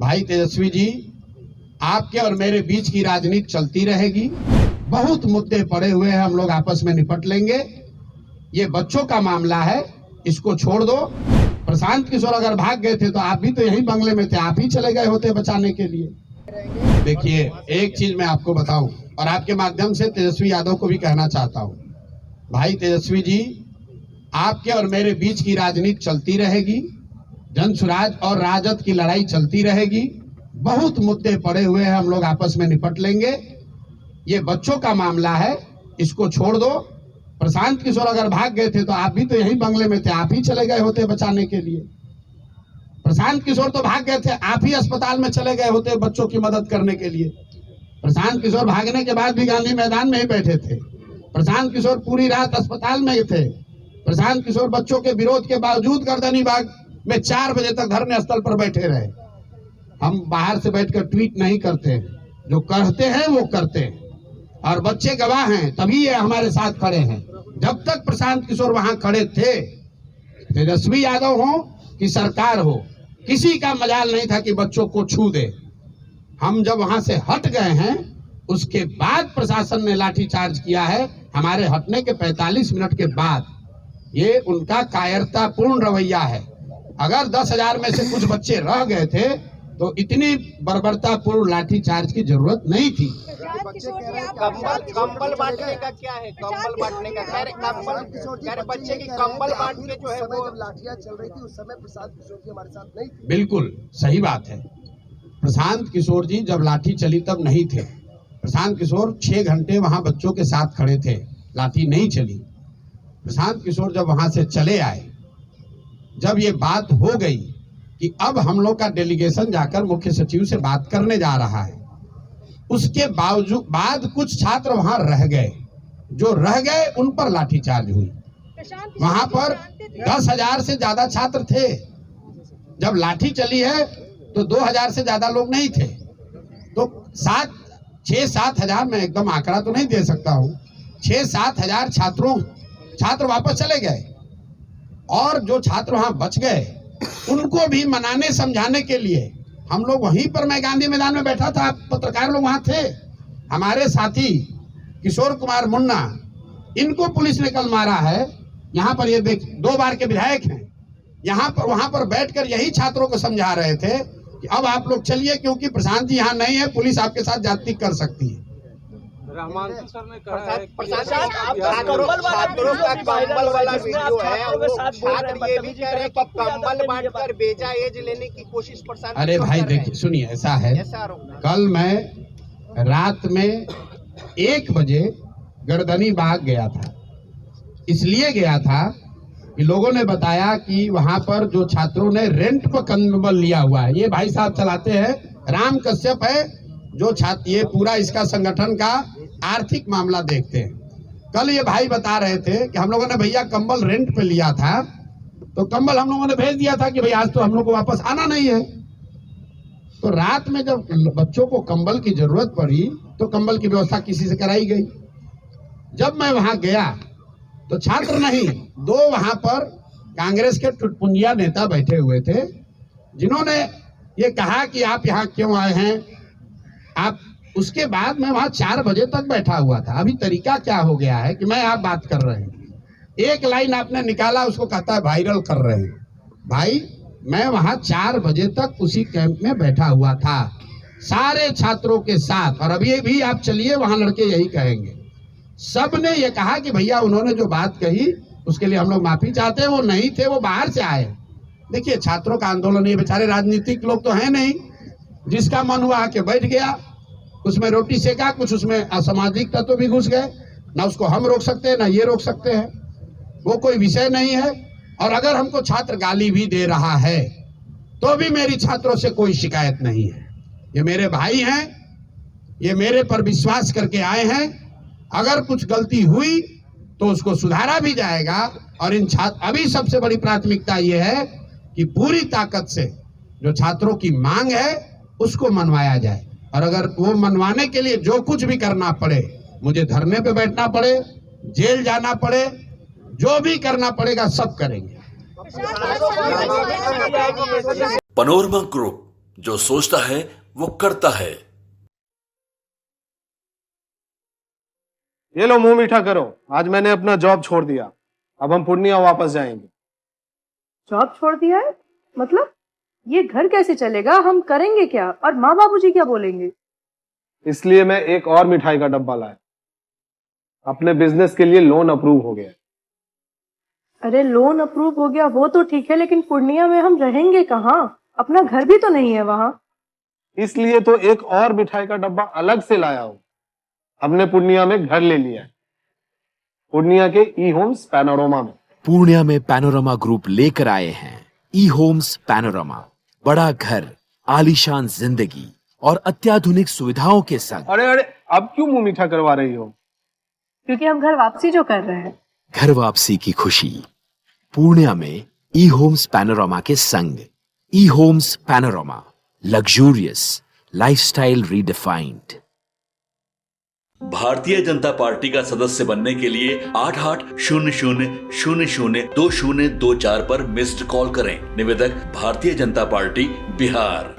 भाई तेजस्वी जी, आपके और मेरे बीच की राजनीति चलती रहेगी। बहुत मुद्दे पड़े हुए हैं, हम लोग आपस में निपट लेंगे। ये बच्चों का मामला है, इसको छोड़ दो। प्रशांत किशोर अगर भाग गए थे तो आप भी तो यही बंगले में थे, आप ही चले गए होते बचाने के लिए। देखिए, एक चीज मैं आपको बताऊं और आपके माध्यम से तेजस्वी यादव को भी कहना चाहता हूं। भाई तेजस्वी जी, आपके और मेरे बीच की राजनीति चलती रहेगी। जनसुराज और राजद की लड़ाई चलती रहेगी। बहुत मुद्दे पड़े हुए हैं, हम लोग आपस में निपट लेंगे। ये बच्चों का मामला है, इसको छोड़ दो। प्रशांत किशोर अगर भाग गए थे तो आप भी तो यही बंगले में थे, आप ही चले गए होते बचाने के लिए। प्रशांत किशोर तो भाग गए थे, आप ही अस्पताल में चले गए होते बच्चों की मदद करने के लिए। प्रशांत किशोर भागने के बाद भी गांधी मैदान में ही बैठे थे। प्रशांत किशोर पूरी रात अस्पताल में थे। प्रशांत किशोर बच्चों के विरोध के बावजूद गर्दनी बाग में 4 बजे तक धरने स्थल पर बैठे रहे। हम बाहर से बैठकर ट्वीट नहीं करते, जो कहते हैं वो करते हैं, और बच्चे गवाह हैं, तभी ये हमारे साथ खड़े हैं। जब तक प्रशांत किशोर वहां खड़े थे, तेजस्वी यादव हो कि सरकार हो, किसी का मजाल नहीं था कि बच्चों को छू दे। हम जब वहां से हट गए हैं, उसके बाद प्रशासन ने लाठीचार्ज किया है। हमारे हटने के 45 मिनट के बाद ये उनका कायरतापूर्ण रवैया है। अगर 10,000 में से कुछ बच्चे रह गए थे तो इतनी बर्बरतापूर्ण लाठीचार्ज की जरूरत नहीं थी। कंबल बांटने का क्या है? कंबल बांटने का कह रहे बच्चे की कंबल बांट के जो है वो लाठियां चल रही थी उस समय प्रशांत किशोर जी हमारे साथ नहीं थे। बिल्कुल सही बात है। प्रशांत किशोर जी जब लाठी चली तब नहीं थे। प्रशांत किशोर 6 घंटे वहां बच्चों के साथ खड़े थे, लाठी नहीं चली। प्रशांत किशोर जब वहां से चले आए, जब ये बात हो गई कि अब हम लोग का डेलीगेशन जाकर मुख्य सचिव से बात करने जा रहा है, उसके बाद कुछ छात्र वहां रह गए। जो रह गए उन पर लाठीचार्ज हुई। वहां पर 10,000 से ज्यादा छात्र थे। जब लाठी चली है तो 2,000 से ज्यादा लोग नहीं थे। तो 6-7 हजार, मैं एकदम आंकड़ा तो नहीं दे सकता हूँ, 6-7 हजार छात्र वापस चले गए। और जो छात्र वहां बच गए उनको भी मनाने समझाने के लिए हम लोग वहीं पर, मैं गांधी मैदान में बैठा था, पत्रकार लोग वहां थे। हमारे साथी किशोर कुमार मुन्ना, इनको पुलिस ने कल मारा है। यहाँ पर ये देख, 2 बार के विधायक हैं। यहाँ पर वहां पर बैठकर यही छात्रों को समझा रहे थे कि अब आप लोग चलिए, क्योंकि प्रशांत जी यहाँ नहीं है, पुलिस आपके साथ जाति कर सकती है। रहमान सर ने कहा है छात्रों का कंबल वाला वीडियो है, वो छात्र ये भी कह रहे हैं कि कंबल बांटकर बेजा एज लेने की कोशिश प्रशांत। अरे भाई देखिए, सुनिए, ऐसा है, कल मैं रात में 1 बजे गर्दनी बाग गया था। इसलिए गया था कि लोगों ने बताया कि वहां पर जो छात्रों ने रेंट पर कंबल लिया हुआ है, ये भाई साहब चलाते हैं, राम कश्यप है जो छात्र, ये पूरा इसका संगठन का आर्थिक मामला देखते हैं। कल ये भाई बता रहे थे कि हम लोगों ने भैया कंबल रेंट पे लिया था, तो कंबल हम लोगों ने भेज दिया था कि भाई आज तो हम लोग को वापस आना नहीं है। तो रात में जब बच्चों को कंबल की जरूरत पड़ी तो कंबल की व्यवस्था किसी से कराई गई। जब मैं वहां गया तो छात्र नहीं, 2 वहां पर कांग्रेस के टुटपुंजिया नेता बैठे हुए थे, जिन्होंने ये कहा कि आप यहाँ क्यों आए हैं आप। उसके बाद मैं वहां 4 बजे तक बैठा हुआ था। अभी तरीका क्या हो गया है कि मैं आप बात कर रहे हैं, एक लाइन आपने निकाला, उसको कहता है वायरल कर रहे हैं। भाई, मैं वहां 4 बजे तक उसी कैंप में बैठा हुआ था, सारे छात्रों के साथ। और अभी भी आप चलिए, वहां लड़के यही कहेंगे। सब ने ये कहा कि भैया उन्होंने जो बात कही उसके लिए हम लोग माफी चाहते हैं, वो नहीं थे, वो बाहर से आए। देखिए, छात्रों का आंदोलन, ये बेचारे राजनीतिक लोग तो है नहीं, जिसका मन हुआ आके बैठ गया, उसमें रोटी सेका, कुछ उसमें असामाजिक तत्व भी घुस गए। ना उसको हम रोक सकते हैं, ना ये रोक सकते हैं, वो कोई विषय नहीं है। और अगर हमको छात्र गाली भी दे रहा है तो भी मेरी छात्रों से कोई शिकायत नहीं है। ये मेरे भाई हैं, ये मेरे पर विश्वास करके आए हैं। अगर कुछ गलती हुई तो उसको सुधारा भी जाएगा। और इन छात्र, अभी सबसे बड़ी प्राथमिकता ये है कि पूरी ताकत से जो छात्रों की मांग है उसको मनवाया जाए। और अगर वो मनवाने के लिए जो कुछ भी करना पड़े, मुझे धरने पे बैठना पड़े, जेल जाना पड़े, जो भी करना पड़ेगा सब करेंगे। पनोरमा ग्रुप, जो सोचता है वो करता है। ये लो मुंह मीठा करो, आज मैंने अपना जॉब छोड़ दिया, अब हम पूर्णिया वापस जाएंगे। जॉब छोड़ दिया है? मतलब ये घर कैसे चलेगा? हम करेंगे क्या? और माँ बाबूजी क्या बोलेंगे? इसलिए मैं एक और मिठाई का डब्बा लाया। अपने बिजनेस के लिए लोन अप्रूव हो गया। अरे लोन अप्रूव हो गया वो तो ठीक है, लेकिन पूर्णिया में हम रहेंगे कहाँ? अपना घर भी तो नहीं है वहाँ। इसलिए तो एक और मिठाई का डब्बा अलग से लाया हूँ। हमने पूर्णिया में घर ले लिया है, पूर्णिया के ई होम्स पैनोरमा में। पूर्णिया में पैनोरमा ग्रुप लेकर आए हैं ई होम्स पैनोरमा। बड़ा घर, आलीशान जिंदगी और अत्याधुनिक सुविधाओं के संग। अरे अरे, अब क्यों मुंह मीठा करवा रही हो? क्योंकि हम घर वापसी जो कर रहे हैं। घर वापसी की खुशी पूर्णिया में ई होम्स पैनोरमा के संग। E homes panorama, luxurious lifestyle redefined. Bharatiya Janata party का सदस्य बनने के लिए 8800002024 पर मिस्ड कॉल करें। निवेदक भारतीय जनता पार्टी बिहार।